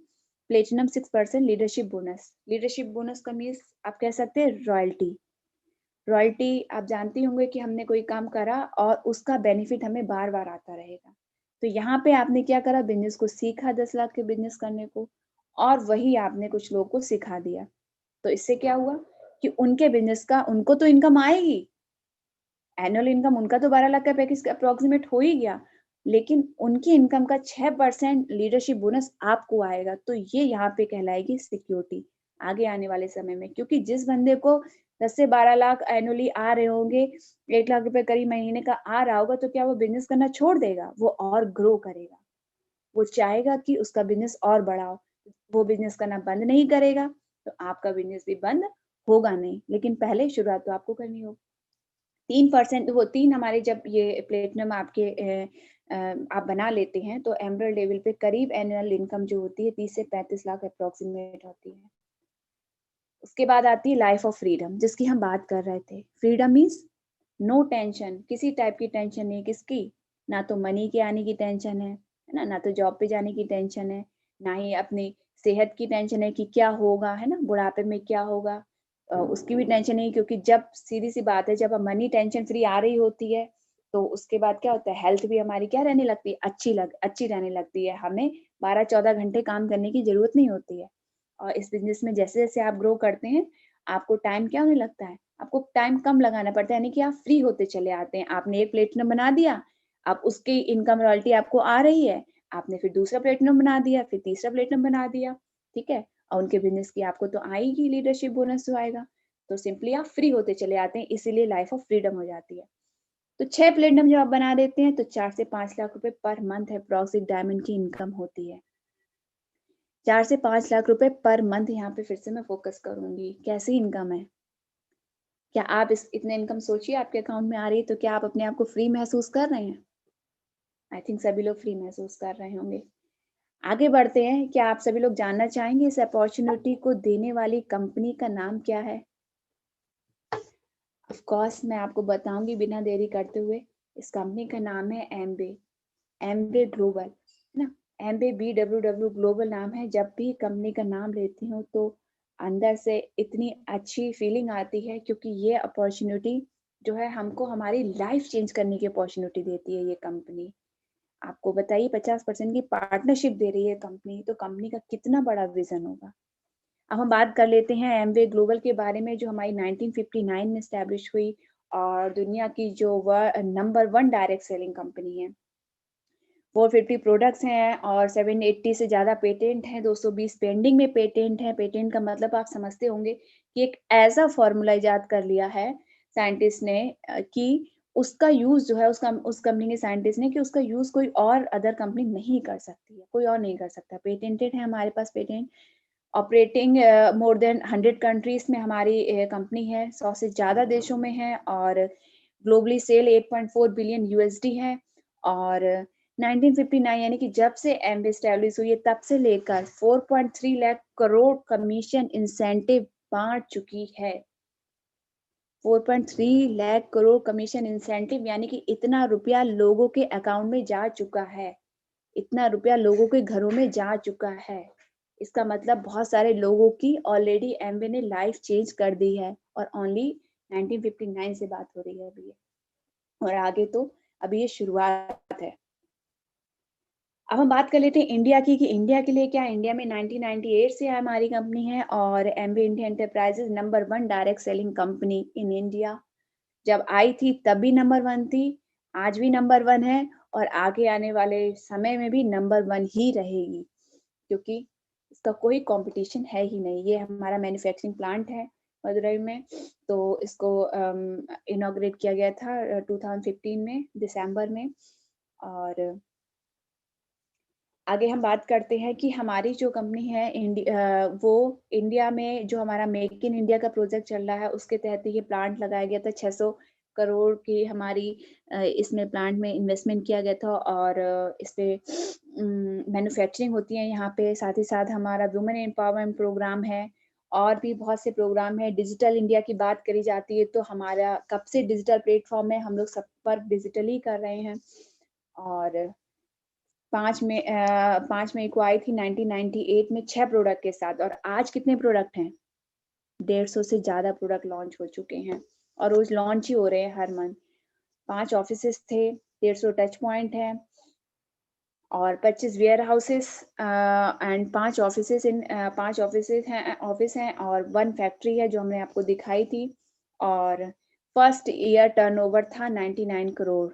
platinum 6% leadership bonus. Leadership bonus का मीन्स आप कह सकते हैं रॉयल्टी। रॉयल्टी आप जानते होंगे कि हमने कोई काम करा और उसका बेनिफिट हमें बार-बार आता रहेगा। तो यहाँ पे आपने क्या करा, बिज़नेस को सीखा 10 लाख के बिज़नेस करने को, और वही आपने कुछ लोगों को सिखा दिया। तो इससे क्या हुआ कि उनके बिज़नेस का उनको तो इनकम आएगी, एनुअल इनकम उनका तो 12 लाख का पैकेज अप्रॉक्सिमेट हो ही गया, लेकिन उनकी इनकम का 6% लीडरशिप बोनस आपको आएगा, तो ये यहाँ पे कहलाएगी सिक्योरिटी, आगे आने वाले समय में। क्योंकि जिस बंदे को 10 से 12 लाख एनुअली आ रहे होंगे, 1 लाख रुपए करीब महीने का आ रहा होगा, तो क्या वो बिज़नेस करना छोड़ देगा? वो और ग्रो करेगा। वो चाहेगा कि उसका बिज़नेस और बड़ा हो। वो बिज़नेस करना बंद नहीं करेगा, तो आपका बिज़नेस भी बंद होगा नहीं, लेकिन पहले शुरुआत तो आपको करनी होगी। 3% वो 3 हमारे जब ये प्लेटिनम आपके आप बना लेते हैं तो एमरेल्ड लेवल पे करीब एनुअल इनकम जो होती है 30 से 35 लाख अप्रॉक्सिमेट होती है। उसके बाद आती है लाइफ ऑफ फ्रीडम जिसकी हम बात कर रहे थे। फ्रीडम मीन्स नो टेंशन, किसी टाइप की टेंशन नहीं, किसकी? ना तो मनी के आने की टेंशन है ना? ना तो जॉब पे जाने की टेंशन है, ना ही अपनी सेहत की टेंशन है कि क्या होगा, है ना? बुढ़ापे में क्या होगा? उसकी भी टेंशन नहीं, क्योंकि जब सीधी-सी बात है, जब मनी टेंशन फ्री आ रही होती है, तो उसके बाद क्या होता है, हेल्थ भी हमारी क्या रहने लगती है, अच्छी रहने लगती है। हमें 12-14 घंटे काम करने की ज़रूरत नहीं होती है। और इस बिज़नेस में जैसे-जैसे आप ग्रो करते हैं, आपको टाइम क्या होने लगता है, आपको टाइम कम लगाना पड़ता है, यानी कि आप फ्री होते चले आते हैं। आपने एक प्लेटिनम बना दिया, अब उसकी इनकम रॉयल्टी आपको आ रही है, आपने फिर दूसरा प्लेटिनम बना दिया, फिर तीसरा प्लेटिनम बना दिया, ठीक है? और उनके बिज़नेस की आपको तो आएगी लीडरशिप बोनस जो आएगा। तो सिंपली आप फ्री होते चले आते हैं, इसीलिए लाइफ ऑफ फ्रीडम हो जाती है। तो 6 प्लेटिनम जब आप बना देते हैं, तो 4 से 5 लाख रुपए पर मंथ एप्रॉक्स एक डायमंड की इनकम होती है। 4 से 5 लाख रुपए पर मंथ यहाँ पे फिर से मैं फ़ोकस करूँगी। कैसी इनकम है? क्या आप इस इतने इनकम सोचिए आपके अकाउंट में आ रही है, तो क्या आप अपने आप को फ्री महसूस कर रहे हैं? आई थिंक सभी लोग फ्री महसूस कर रहे होंगे। आगे बढ़ते हैं, क्या आप सभी लोग जानना चाहेंगे इस अपॉर्च्युनिटी को देने वाली कंपनी का नाम क्या है? ऑफ कोर्स मैं आपको बताऊँगी बिना देरी करते हुए, इस कंपनी का नाम है एमवे, एमवे ग्लोबल, है ना? एमवे बीडब्ल्यूडब्ल्यू ग्लोबल नाम है। जब भी कंपनी का नाम लेती हूँ तो अंदर से इतनी अच्छी फीलिंग आती है, क्योंकि ये अपॉर्च्युनिटी जो है हमको हमारी लाइफ चेंज करने की अपॉर्च्युनिटी देती है ये कंपनी। आपको बताइए 50% की पार्टनरशिप दे रही है कंपनी, तो कंपनी का कितना बड़ा विज़न होगा। अब हम बात कर लेते हैं एमवे ग्लोबल के बारे में, जो हमारी 1959 में एस्टैब्लिश हुई और दुनिया की जो नंबर 1 डायरेक्ट सेलिंग कंपनी है। 450 प्रोडक्ट्स हैं और 780 से ज़्यादा पेटेंट हैं, 220 पेंडिंग में पेटेंट हैं। पेटेंट का मतलब आप समझते होंगे कि एक ऐसा फ़ॉर्मूला इजाद कर लिया है साइंटिस्ट ने, कि उसका यूज़ जो है उस कंपनी के साइंटिस्ट ने, कि उसका यूज़ कोई और अदर कंपनी नहीं कर सकती है, कोई और नहीं कर सकता। पेटेंटेड है हमारे पास patent. Operating more than 100 countries में हमारी कंपनी है, 100 से ज़्यादा देशों में है और ग्लोबली सेल 8.4 बिलियन यूएसडी है। और 1959 यानी कि जब से एमवे एस्टैब्लिश हुई है तब से लेकर 4.3 लाख करोड़ कमीशन इंसेंटिव बाँट चुकी है। 4.3 लाख करोड़ कमीशन इंसेंटिव यानी कि इतना रुपया लोगों के अकाउंट में जा चुका है। इतना रुपया लोगों के घरों में जा चुका है। इसका मतलब बहुत सारे लोगों की ऑलरेडी एमवे ने लाइफ चेंज कर दी है और ओनली 1959 से बात हो रही है अभी ये। और आगे तो अभी ये शुरुआत है। अब हम बात कर लेते हैं इंडिया की, कि इंडिया के लिए क्या है? इंडिया में 1998 से हमारी कंपनी है और Amway India enterprises number 1 direct selling company in India. जब आई थी तब भी नंबर 1 थी, आज भी नंबर 1 है और आगे आने वाले समय में भी नंबर 1 ही रहेगी, क्योंकि इसका कोई कॉम्पिटिशन है ही नहीं। ये हमारा मैन्युफैक्चरिंग प्लांट है मदुरई में, तो इसको इनॉग्रेट किया गया था 2015 में दिसंबर में। और आगे हम बात करते हैं कि हमारी जो कंपनी है वो इंडिया में जो हमारा मेक इन इंडिया का प्रोजेक्ट चल रहा है उसके तहत ये प्लांट लगाया गया था। 600 करोड़ की हमारी इसमें प्लांट में इन्वेस्टमेंट किया गया था और इस पे मैन्युफैक्चरिंग होती है यहाँ पे। साथ ही साथ हमारा वुमेन एम्पावरमेंट प्रोग्राम है और भी बहुत से प्रोग्राम है। डिजिटल इंडिया की बात करी जाती है तो हमारा कब से डिजिटल प्लेटफॉर्म है, हम लोग सब पर डिजिटली कर रहे हैं। और 5 मई को आई थी 1998 में 6 प्रोडक्ट के साथ और आज कितने प्रोडक्ट हैं? 150 से ज़्यादा प्रोडक्ट लॉन्च हो चुके हैं और रोज़ लॉन्च ही हो रहे हैं हर मंथ। 5 ऑफिसेज़ थे, 150 टच पॉइंट हैं और 25 वेयर हाउसेस एंड 5 ऑफिस हैं और 1 फैक्ट्री है जो हमने आपको दिखाई थी। और फर्स्ट ईयर टर्नओवर था 99 करोड़।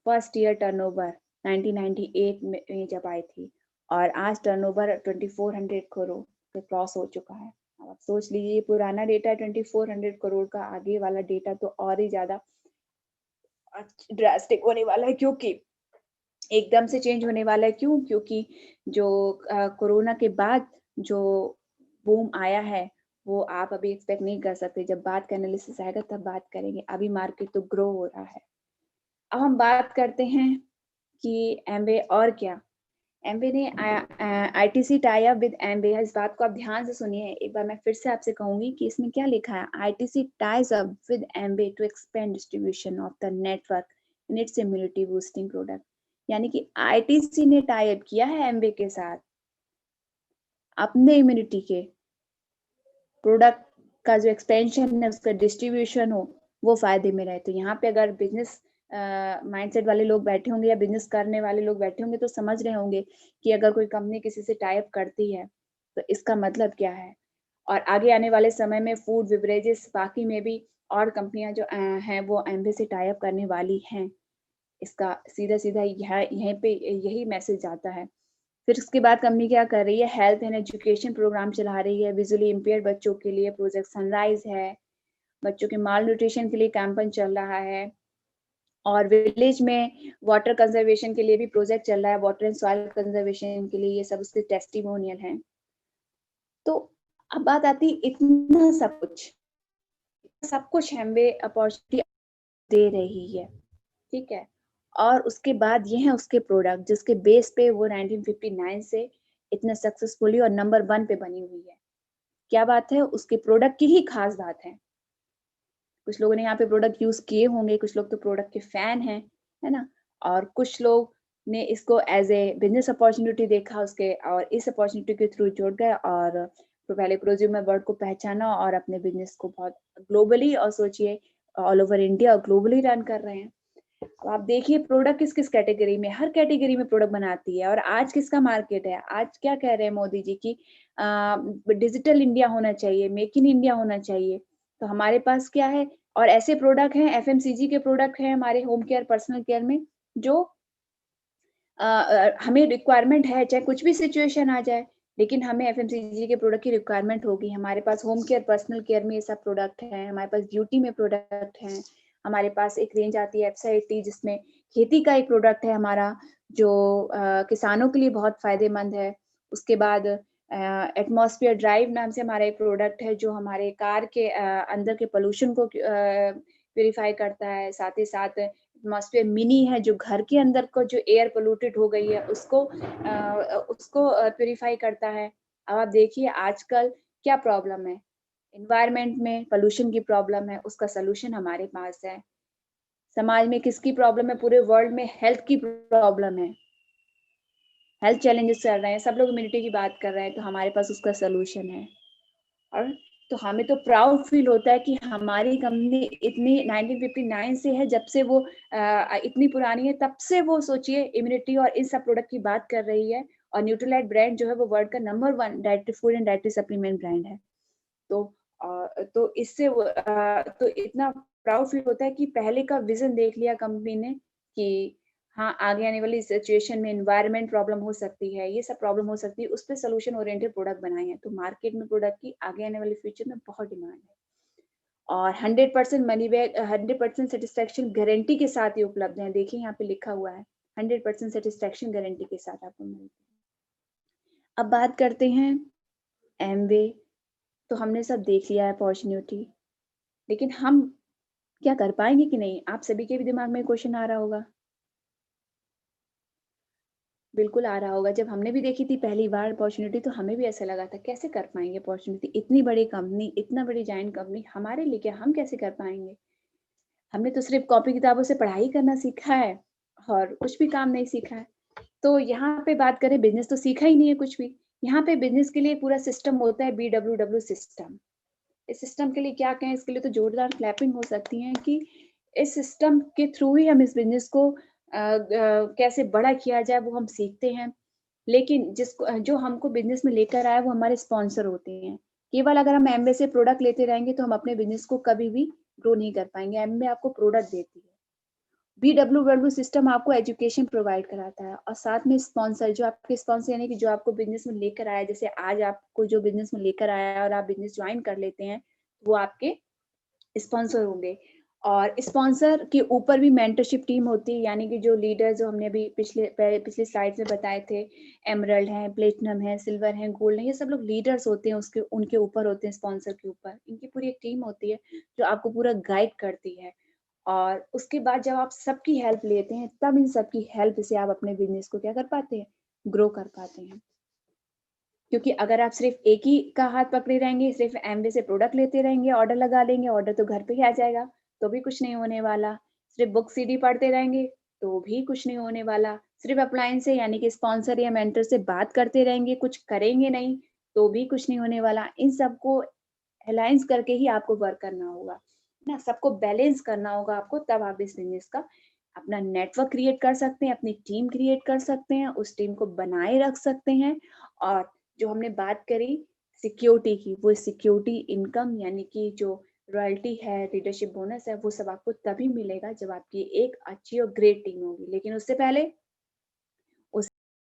फर्स्ट ईयर टर्नओवर 1998 में जब आई थी और आज टर्नओवर 2400 करोड़ पे क्रॉस हो चुका है। अब आप सोच लीजिए पुराना डेटा 2400 करोड़ का, आगे वाला डेटा तो और ही ज़्यादा ड्रास्टिक होने वाला है, क्योंकि एकदम से चेंज होने वाला है। क्यों? क्योंकि जो कोरोना के बाद जो बूम आया है वो आप अभी एक्सपेक्ट नहीं कर सकते। जब बात का एनालिसिस आएगा तब बात करेंगे। अभी मार्केट तो ग्रो हो रहा है। अब हम बात करते हैं कि एमवे और क्या, एमवे ने ITC tie up with Amway, इस बात को आप ध्यान से सुनिए, एक बार मैं फिर से आपसे कहूंगी कि इसमें क्या लिखा है, ITC ties up with Amway to expand distribution of the network in its immunity boosting product. यानी कि आईटीसी ने टाई अप किया है एमवे के साथ अपने इम्यूनिटी के प्रोडक्ट का जो एक्सपेंशन है, उसका डिस्ट्रीब्यूशन हो, वो फायदे में रहे। तो यहाँ पे अगर बिजनेस माइंडसेट वाले लोग बैठे होंगे या बिजनेस करने वाले लोग बैठे होंगे तो समझ रहे होंगे कि अगर कोई कंपनी किसी से टाई अप करती है तो इसका मतलब क्या है। और आगे आने वाले समय में फूड बिवरेजेस बाकी में भी और कंपनियां जो हैं वो एमवे से टाई अप करने वाली हैं। इसका सीधा सीधा यहीं पे यही मैसेज आता है। फिर उसके बाद कंपनी क्या कर रही है, हेल्थ एंड एजुकेशन प्रोग्राम चला रही है। विजुअली इम्पेयर्ड बच्चों के लिए प्रोजेक्ट सनराइज है, बच्चों के माल न्यूट्रिशन के लिए कैंपेन चल रहा है, और विलेज में वाटर कंजर्वेशन के लिए भी प्रोजेक्ट चल रहा है, वाटर एंड सॉइल कंजर्वेशन के लिए। ये सब उसके टेस्टिमोनियल हैं। तो अब बात आती इतना सब कुछ एमवे अपॉर्चुनिटी दे रही है, ठीक है। और उसके बाद ये है उसके प्रोडक्ट जिसके बेस पे वो 1959 से इतना सक्सेसफुली और नंबर 1 पे बनी हुई है। क्या बात है, उसके प्रोडक्ट की ही खास बात है। कुछ लोगों ने यहाँ पे प्रोडक्ट यूज किए होंगे, कुछ लोग तो प्रोडक्ट के फैन हैं, है ना। और कुछ लोग ने इसको एज ए बिजनेस अपॉर्चुनिटी देखा उसके, और इस अपॉर्चुनिटी के थ्रू जुड़ गए और तो पहले प्रोज्यूमर वर्ड को पहचाना और अपने बिजनेस को बहुत ग्लोबली, और सोचिए ऑल ओवर इंडिया और ग्लोबली रन कर रहे हैं। अब आप देखिए प्रोडक्ट किस किस कैटेगरी में, हर कैटेगरी में प्रोडक्ट बनाती है। और आज किसका मार्केट है, आज क्या कह रहे हैं मोदी जी की डिजिटल इंडिया होना चाहिए, मेक इन इंडिया होना चाहिए। तो हमारे पास क्या है, और ऐसे प्रोडक्ट हैं, एफएमसीजी के प्रोडक्ट हैं हमारे होम केयर पर्सनल केयर में, जो हमें रिक्वायरमेंट है, चाहे कुछ भी सिचुएशन आ जाए, लेकिन हमें एफएमसीजी के प्रोडक्ट की रिक्वायरमेंट होगी। हमारे पास होम केयर पर्सनल केयर में ये सब प्रोडक्ट हैं, हमारे पास ब्यूटी में प्रोडक्ट हैं, हमारे पास एक रेंज आती है एप्सा 80 जिसमें खेती का एक प्रोडक्ट है हमारा, जो किसानों के लिए बहुत फायदेमंद है। उसके बाद एटमॉस्फेयर ड्राइव नाम से हमारा एक प्रोडक्ट है जो हमारे कार के अंदर के पोल्यूशन को प्यूरिफाई करता है। साथ ही साथ एटमॉस्फेयर मिनी है जो घर के अंदर को जो एयर पोल्यूटेड हो गई है उसको प्यूरिफाई करता है। अब आप देखिए आजकल क्या प्रॉब्लम है, एनवायरनमेंट में पोल्यूशन की प्रॉब्लम है, उसका सॉल्यूशन हमारे पास है। समाज में किसकी प्रॉब्लम है, पूरे वर्ल्ड में हेल्थ की प्रॉब्लम है, हेल्थ चैलेंजेस चल रहे हैं, सब लोग इम्यूनिटी की बात कर रहे हैं, तो हमारे पास उसका सॉल्यूशन है। और तो हमें तो प्राउड फील होता है कि हमारी कंपनी इतनी 1959 से है, जब से वो इतनी पुरानी है, तब से वो सोचिए इम्यूनिटी और इन सब प्रोडक्ट की बात कर रही है। और न्यूट्रीलाइट ब्रांड जो है वो वर्ल्ड का number 1 dietary food and dietary supplement brand है। तो तो इससे तो इतना प्राउड फील होता है कि पहले का विजन देख लिया कंपनी ने कि हाँ, आगे आने वाली सिचुएशन में एनवायरनमेंट प्रॉब्लम हो सकती है, ये सब प्रॉब्लम हो सकती है, उस पे सॉल्यूशन ओरिएंटेड प्रोडक्ट बनाए हैं। तो मार्केट में प्रोडक्ट की आगे आने वाले फ्यूचर में बहुत डिमांड है। और 100% मनी बैक, 100% सेटिस्फैक्शन गारंटी के साथ ये उपलब्ध है। देखिए यहाँ पे लिखा हुआ है 100% सेटिस्फैक्शन गारंटी के साथ आपको मिलती है। अब बात करते हैं एमवे। तो हमने सब देख लिया है अपॉर्चुनिटी, लेकिन हम क्या कर पाएंगे कि नहीं, आप सभी के भी दिमाग में क्वेश्चन आ रहा होगा। बिल्कुल आ रहा होगा। जब हमने भी देखी थी पहली बार अपॉर्चुनिटी तो हमें भी ऐसा लगा था कैसे कर पाएंगे अपॉर्चुनिटी, इतनी बड़ी कंपनी, इतना बड़ी जायंट कंपनी हमारे लिए क्या, हम कैसे कर पाएंगे। हमने तो सिर्फ कॉपी किताबों से पढ़ाई करना सीखा है और कुछ भी काम नहीं सीखा है। तो यहाँ पे बात करें, बिजनेस तो सीखा ही नहीं है कुछ भी। यहाँ पे बिजनेस के लिए पूरा सिस्टम होता है, BWW सिस्टम। इस सिस्टम के लिए क्या कहें, इसके लिए तो जोरदार क्लैपिंग हो सकती है कि इस सिस्टम के थ्रू ही हम इस बिजनेस को कैसे बड़ा किया जाए वो हम सीखते हैं। लेकिन जिसको जो हमको बिजनेस में लेकर आया वो हमारे स्पॉन्सर होते हैं। केवल अगर हम एमवे से प्रोडक्ट लेते रहेंगे तो हम अपने बिजनेस को कभी भी ग्रो नहीं कर पाएंगे। एमवे आपको प्रोडक्ट देती है, BWW सिस्टम आपको एजुकेशन प्रोवाइड कराता है, और साथ में स्पॉन्सर, जो आपके स्पॉन्सर यानी कि जो आपको बिजनेस में लेकर आया, जैसे आज आपको जो बिजनेस में लेकर आया है और आप बिजनेस ज्वाइन कर लेते हैं, वो आपके स्पॉन्सर होंगे। और स्पॉन्सर के ऊपर भी मेंटरशिप टीम होती है, यानी कि जो लीडर जो हमने अभी पिछले स्लाइड में बताए थे, एमरल्ड है, प्लेटिनम है, सिल्वर है, गोल्ड है, ये सब लोग लीडर्स होते हैं, उसके उनके ऊपर होते हैं, स्पॉन्सर के ऊपर इनकी पूरी एक टीम होती है जो आपको पूरा गाइड करती है। और उसके बाद जब आप सबकी हेल्प लेते हैं, तब इन सबकी हेल्प से आप अपने बिज़नेस को क्या कर पाते हैं? ग्रो कर पाते हैं। क्योंकि अगर आप सिर्फ़ एक ही का हाथ पकड़े रहेंगे, सिर्फ़ एमवे से प्रोडक्ट लेते रहेंगे, ऑर्डर लगा लेंगे, ऑर्डर तो घर पे ही आ जाएगा, तो भी कुछ नहीं होने वाला। सिर्फ़ बुक सीडी पढ़ते रहेंगे, तो भी कुछ नहीं होने वाला। सिर्फ़ अपलायंस से यानी कि स्पॉन्सर या मेंटर से बात करते रहेंगे, कुछ करेंगे नहीं, तो भी कुछ नहीं होने वाला। इन सबको अलायंस करके ही आपको वर्क करना होगा, है ना? सबको बैलेंस करना होगा आपको, तब आप इस बिज़नेस का अपना नेटवर्क क्रिएट कर सकते हैं, अपनी टीम क्रिएट कर सकते हैं, उस टीम को बनाए रख सकते हैं और जो हमने बात करी सिक्योरिटी की, वो सिक्योरिटी इनकम यानी कि जो रॉयल्टी है, लीडरशिप बोनस है, वो सब आपको तभी मिलेगा जब आपकी एक अच्छी और ग्रेट टीम होगी। लेकिन उससे पहले